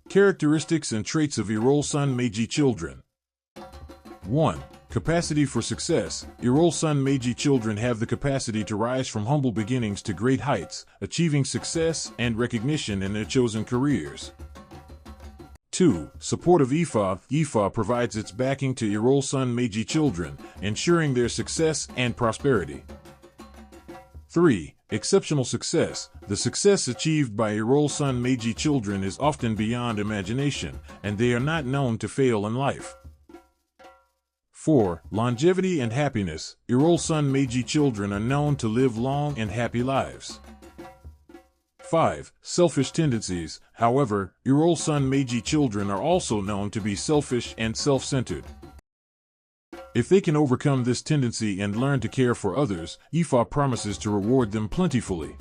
Characteristics and traits of Irosun Meiji children. 1. Capacity for success. Irosun Meiji children have the capacity to rise from humble beginnings to great heights, achieving success and recognition in their chosen careers. 2. Support of Ifa. Ifa provides its backing to Irosun Meiji children, ensuring their success and prosperity. 3. Exceptional success. The success achieved by Irosun Meiji children is often beyond imagination, and they are not known to fail in life. 4. Longevity and happiness. Irosun Meiji children are known to live long and happy lives. 5. Selfish tendencies. However, Irosun Meiji children are also known to be selfish and self-centered. If they can overcome this tendency and learn to care for others, Ifa promises to reward them plentifully.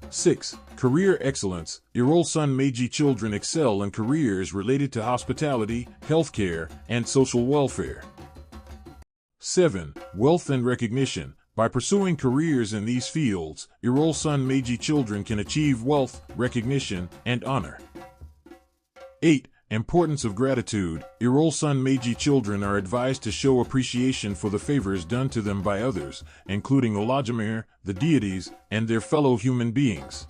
6. Career excellence. Irosun Meiji children excel in careers related to hospitality, healthcare, and social welfare. 7. Wealth and recognition. By pursuing careers in these fields, Irosun Meiji children can achieve wealth, recognition, and honor. 8. Importance of gratitude. Irosun Meiji children are advised to show appreciation for the favors done to them by others, including Olajimir, the deities, and their fellow human beings.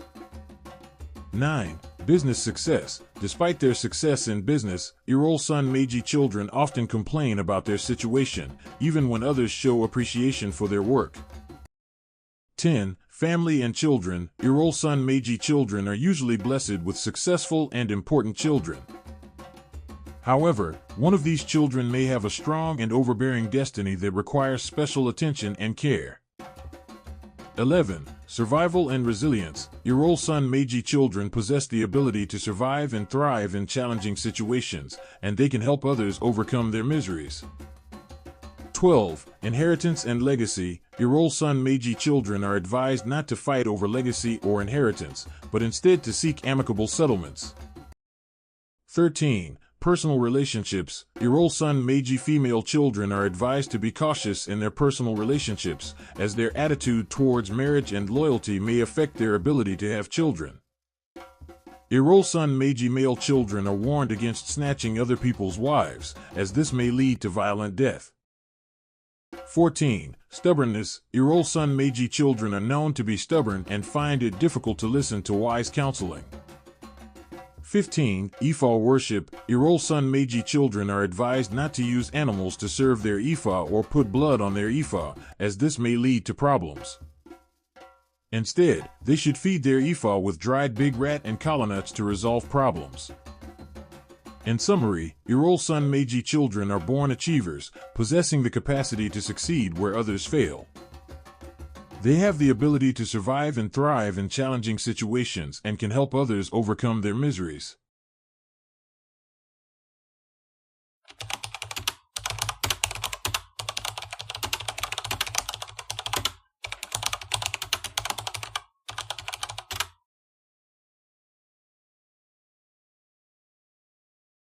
9. Business success. Despite their success in business, Irosun Meiji children often complain about their situation, even when others show appreciation for their work. 10. Family and children. Irosun Meiji children are usually blessed with successful and important children. However, one of these children may have a strong and overbearing destiny that requires special attention and care. 11. Survival and resilience. Irosun Meiji children possess the ability to survive and thrive in challenging situations, and they can help others overcome their miseries. 12. Inheritance and legacy. Irosun Meiji children are advised not to fight over legacy or inheritance, but instead to seek amicable settlements. 13. Personal relationships. Irosun Meiji female children are advised to be cautious in their personal relationships, as their attitude towards marriage and loyalty may affect their ability to have children. Irosun Meiji male children are warned against snatching other people's wives, as this may lead to violent death. 14. Stubbornness. Irosun Meiji children are known to be stubborn and find it difficult to listen to wise counseling. 15. Ifa worship. Irosun Meiji children are advised not to use animals to serve their Ifa or put blood on their Ifa, as this may lead to problems. Instead, they should feed their Ifa with dried big rat and kola nuts to resolve problems. In summary, Irosun Meiji children are born achievers, possessing the capacity to succeed where others fail. They have the ability to survive and thrive in challenging situations and can help others overcome their miseries.